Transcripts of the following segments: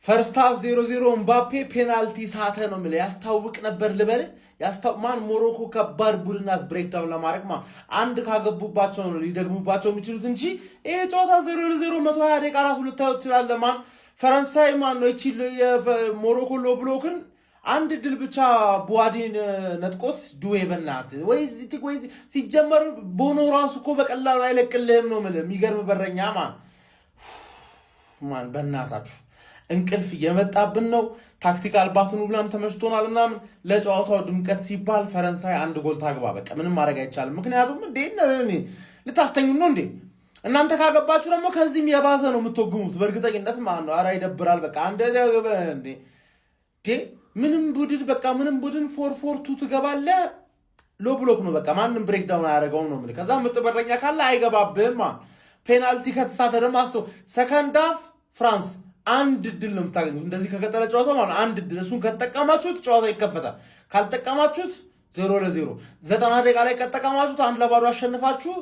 ፈርስት ሃፍ 0-0 ኤምባፔ ፔናልቲ ሳተ ነው የሚለው ያስታውቅ ነበር ልበል ማን ሞሮኮ ከባድ ቡድናት ብሬክዳውን ለማድረግ አንድ ካገቡባቸው ነው ሊደግሙባቸው የሚችሉት እንጂ ይሄ ጨዋታ 0-0 120 ደቂቃ ራሱ ልታዩት ይችላል። ማን ፈረንሳይ ማን ነው እቺ የሞሮኮ ሎ ብሎክን አንድ ድል ብቻ ቡዋዲን ነጥቆት ዱዌ በእናት ወይ ሲጀመር ቦኖ ራሱ እኮ በቀላሉ አይለቅልህም ነው ማለት የሚገርም በረኛ ማን በእናታችሁ እንቅልፍ የመጣብን ነው። ታክቲካል ባትኑ ብላም ተመሽቶናል ምናምን ለጨዋታው ድምቀት ሲባል ፈረንሳይ አንድ ጎል ታግባ በቃ ምንም ማድረግ አይቻልም። ምክንያቱም ልታስተኙ ነው እንዴ እናንተ ካገባችሁ ደግሞ ከዚህም የባሰ ነው የምትወግሙት በእርግጠኝነት ማለት ነው። ኧረ ይደብራል በቃ ምንም ቡድን 4-4-2 ትገባለ ሎ ብሎክ ነው በቃ ማንም ብሬክዳውን አያደርገውም ነው ማለት። ከዛ ምርጥ በረኛ ካለ አይገባብህም። ፔናልቲ ከተሳተ ደግሞ አስበው ሰከንድ ሃፍ ፍራንስ አንድ ድል ነው የምታገኙት። እንደዚህ ከቀጠለ ጨዋታው ማለት አንድ ድል እሱን ከተጠቀማችሁት ጨዋታው ይከፈታል። ካልተጠቀማችሁት 0-0 90 ደቂቃ ላይ ከተጠቀማችሁት 1-0 አሸንፋችሁ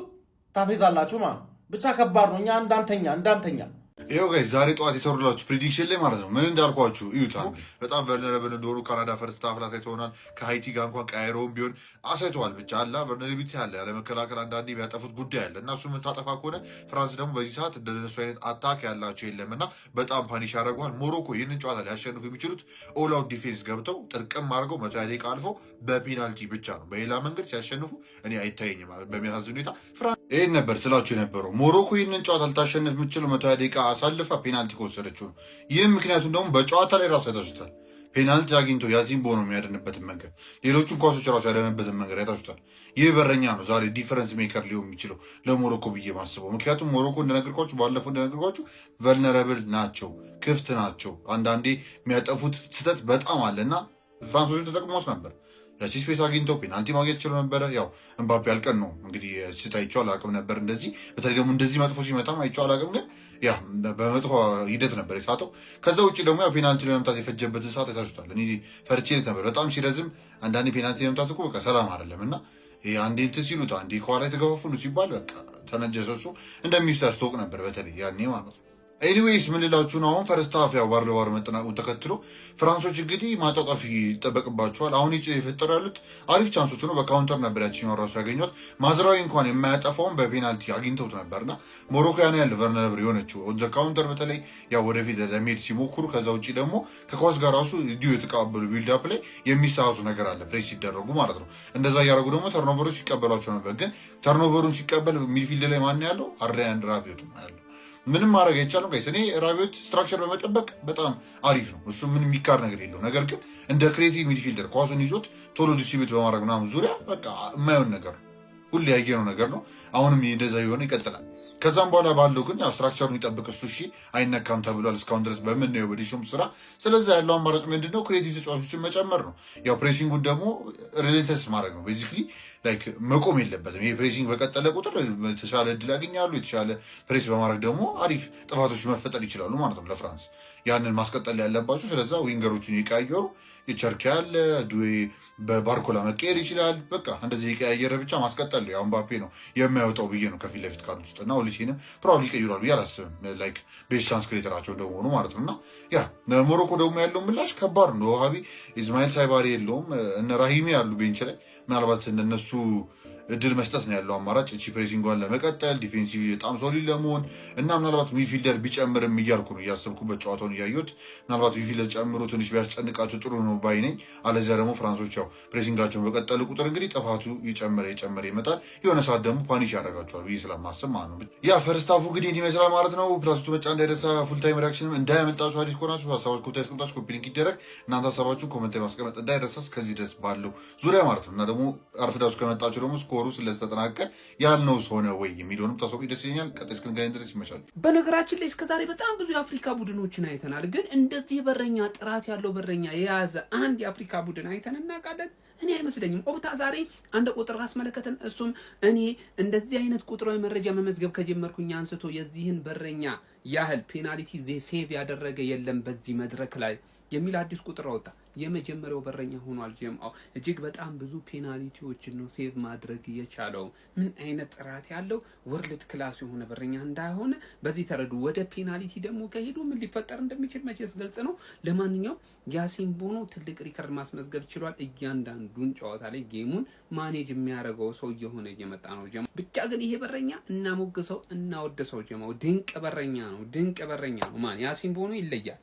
ታፈዛላችሁ ማለት ብቻ ከባድ ነው። እኛ እንዳንተኛ ይሄው ጋይስ ዛሬ ጠዋት የተወረላችሁ ፕሬዲክሽን ላይ ማለት ነው ምን እንዳልኳችሁ እዩታ። በጣም ቨልነረብል እንደሆኑ ካናዳ ፈርስት ሃፍ ላይ አሳይተውናል። ከሃይቲ ጋር እንኳን ቀያይሮም ቢሆን አሳይተዋል። ብቻ አላ ቨልነረቢሊቲ አለ ያለ መከላከል አንዳንዴ የሚያጠፉት ጉዳይ አለ እና እሱ የምታጠፋ ከሆነ ፍራንስ ደግሞ በዚህ ሰዓት እንደነሱ አይነት አታክ ያላቸው የለም እና በጣም ፓኒሽ ያደርገዋል። ሞሮኮ ይህንን ጨዋታ ሊያሸንፉ የሚችሉት ኦል አውት ዲፌንስ ገብተው ጥርቅም አድርገው 120 ደቂቃ አልፎ በፔናልቲ ብቻ ነው። በሌላ መንገድ ሲያሸንፉ እኔ አይታየኝም በሚያሳዝን ሁኔታ። ይህን ነበር ስላችሁ የነበረው ሞሮኮ ይህንን ጨዋታ ልታሸንፍ የምችለው 120 ደቂቃ አሳልፋ ፔናልቲ ከወሰደችው ነው። ይህም ምክንያቱም ደግሞ በጨዋታ ላይ ራሱ ያታችሁታል። ፔናልቲ አግኝቶ ያሲን ቦኖ የሚያደንበትን መንገድ፣ ሌሎቹን ኳሶች ራሱ ያደንበትን መንገድ ያታችሁታል። ይህ በረኛ ነው ዛሬ ዲፈረንስ ሜከር ሊሆን የሚችለው ለሞሮኮ ብዬ ማስበው። ምክንያቱም ሞሮኮ ባለፈው እንደነገርኳችሁ ቨልነረብል ናቸው፣ ክፍት ናቸው። አንዳንዴ የሚያጠፉት ስህተት በጣም አለ እና ፍራንሶቹ ተጠቅሞት ነበር። ያቺ ስፔስ አግኝተው ፔናልቲ ማግኘት ችሎ ነበረ። ያው ኤምባፔ ያልቀን ነው እንግዲህ ስት አይቼው አላቅም ነበር እንደዚህ። በተለይ ደግሞ እንደዚህ መጥፎ ሲመጣም አይቼው አላቅም፣ ግን ያ በመጥፎ ሂደት ነበር የሳተው። ከዛ ውጭ ደግሞ ያው ፔናልቲ ለመምታት የፈጀበትን ሰዓት አይታችሁታል። እኔ ፈርቼ ነበር በጣም ሲረዝም። አንዳንዴ ፔናልቲ ለመምታት እኮ በቃ ሰላም አይደለም እና አንዴ እንትን ሲሉት አንዴ ከኋላ የተገፋፉ ሲባል በቃ ተነጀሰ። እሱ እንደሚስታስታውቅ ነበር በተለይ ያኔ ማለት ነው። ኤኒዌይስ ምን ልላችሁ ነው፣ አሁን ፈርስት ሃፍ ያው ባር ለባር መጠናቀቁን ተከትሎ ፍራንሶች እንግዲህ ማጣጣፍ ይጠበቅባቸዋል። አሁን የፈጠሩ ያሉት አሪፍ ቻንሶች ነው። በካውንተር ነበር ያቺኛው ራሱ ያገኟት። ማዝራዊ እንኳን የማያጠፋውን በፔናልቲ አግኝተውት ነበርና ሞሮኮያን ያለ ቨርነረብል የሆነችው ዘ ካውንተር በተለይ ያው ወደፊት ለመሄድ ሲሞክሩ፣ ከዛ ውጭ ደግሞ ከኳስ ጋር ራሱ ዲዮ የተቀባበሉ ቢልዳፕ ላይ የሚሳሳቱ ነገር አለ ፕሬስ ሲደረጉ ማለት ነው። እንደዛ እያደረጉ ደግሞ ተርኖቨሮች ሲቀበሏቸው ነበር። ግን ተርኖቨሩን ሲቀበል ሚድፊልድ ላይ ማን ያለው አርዳያን ራቢዮት ያለው ምንም ማድረግ አይቻልም ጋይስ። እኔ ራቢዮት ስትራክቸር በመጠበቅ በጣም አሪፍ ነው። እሱ ምንም የሚካር ነገር የለው። ነገር ግን እንደ ክሬቲቭ ሚድፊልደር ኳሱን ይዞት ቶሎ ዲስትሪቢዩት በማድረግ ምናምን ዙሪያ በቃ የማይሆን ነገር ነው። ሁሌ ያየነው ነገር ነው። አሁንም እንደዛ የሆነ ይቀጥላል። ከዛም በኋላ ባለው ግን ያው ስትራክቸሩን ይጠብቅ እሱ እሺ አይነካም ተብሏል እስካሁን ድረስ በምናየው በዲሾም ስራ። ስለዚህ ያለው አማራጭ ምንድነው? ክሬቲቭ ተጫዋቾችን መጨመር ነው። ያው ፕሬሲንጉን ደግሞ ሪሌንተስ ማድረግ ነው። ቤዚክሊ ላይክ መቆም የለበትም። ይሄ ፕሬሲንግ በቀጠለ ቁጥር የተሻለ እድል ያገኛሉ። የተሻለ ፕሬስ በማድረግ ደግሞ አሪፍ ጥፋቶች መፈጠር ይችላሉ ማለት ነው ለፍራንስ። ያንን ማስቀጠል ያለባቸው። ስለዛ ዊንገሮችን ይቀያየሩ። የቸርኪ ያለ ዱዌ በባርኮላ መቀየር ይችላል። በቃ እንደዚህ የቀያየረ ብቻ ማስቀጠል ያው ኤምባፔ ነው የማይወጣው ብዬ ነው ከፊት ለፊት ካሉት ውስጥ እና ኦሊሴንም ፕሮባብሊ ይቀይሯል ብዬ አላስብም። ላይክ ቤስት ቻንስ ክሬተራቸው እንደሆኑ ማለት ነው። እና ያ ሞሮኮ ደግሞ ያለው ምላሽ ከባድ ነው። ውሃቢ ኢስማኤል ሳይባሪ የለውም። እነ ራሂሚ ያሉ ቤንች ላይ ምናልባት እነሱ እድል መስጠት ነው ያለው አማራጭ እቺ ፕሬሲንጓን ለመቀጠል ዲፌንሲቭ በጣም ሶሊድ ለመሆን እና ምናልባት ሚድፊልደር ቢጨምርም እያልኩ ነው እያሰብኩበት ጨዋታውን እያዩት ምናልባት ሚድፊልደር ጨምሮ ትንሽ ቢያስጨንቃቸው ጥሩ ነው ባይ ነኝ። አለዚያ ደግሞ ፍራንሶች ያው ፕሬሲንጋቸውን በቀጠሉ ቁጥር እንግዲህ ጥፋቱ ይጨመረ ይመጣል። የሆነ ሰዓት ደግሞ ፓኒሽ ያደርጋቸዋል ብዬ ስለማስብ ማለት ነው። ያ ፈርስት ሃፉ እንግዲህ ይመስላል ማለት ነው። ፕላስቱ መጫ እንዳይደርሳ ፉል ታይም ሪአክሽንም እንዳያመልጣችሁ። አዲስ ከሆናችሁ ሀሳባችሁ ኮታ ያስቀምጣችሁ፣ ኮፒ ሊንክ ይደረግ። እናንተ ሀሳባችሁ ኮሜንት ላይ ማስቀመጥ እንዳይረሳ እስከዚህ ድረስ ባለው ዙሪያ ማለት ነው። እና ደግሞ አርፍዳችሁ ከመጣችሁ ደግሞ ስኮሩ ስለተጠናቀቀ ያልነው ሆነ ወይ የሚለውንም ታሳውቁ ደስ ይለኛል። ቀጣይ እስክንገናኝ ድረስ ይመቻችሁ። በነገራችን ላይ እስከዛሬ በጣም ብዙ የአፍሪካ ቡድኖችን አይተናል። ግን እንደዚህ በረኛ ጥራት ያለው በረኛ የያዘ አንድ የአፍሪካ ቡድን አይተን እናውቃለን? እኔ አይመስለኝም። ኦፕታ ዛሬ አንድ ቁጥር ካስመለከተን እሱም እኔ እንደዚህ አይነት ቁጥራዊ መረጃ መመዝገብ ከጀመርኩኝ አንስቶ የዚህን በረኛ ያህል ፔናልቲ ሴቭ ያደረገ የለም በዚህ መድረክ ላይ የሚል አዲስ ቁጥር አወጣ። የመጀመሪያው በረኛ ሆኗል። ጀማው እጅግ በጣም ብዙ ፔናልቲዎችን ነው ሴቭ ማድረግ የቻለው። ምን አይነት ጥራት ያለው ወርልድ ክላስ የሆነ በረኛ እንዳይሆነ በዚህ ተረዱ። ወደ ፔናልቲ ደግሞ ከሄዱ ምን ሊፈጠር እንደሚችል መቼስ ግልጽ ነው። ለማንኛውም ያሲን ቦኖ ትልቅ ሪከርድ ማስመዝገብ ችሏል። እያንዳንዱን ጨዋታ ላይ ጌሙን ማኔጅ የሚያደርገው ሰው እየሆነ እየመጣ ነው ጀማው። ብቻ ግን ይሄ በረኛ እናሞግሰው እናወድሰው ጀማው። ድንቅ በረኛ ነው፣ ድንቅ በረኛ ነው። ማን ያሲን ቦኖ ይለያል።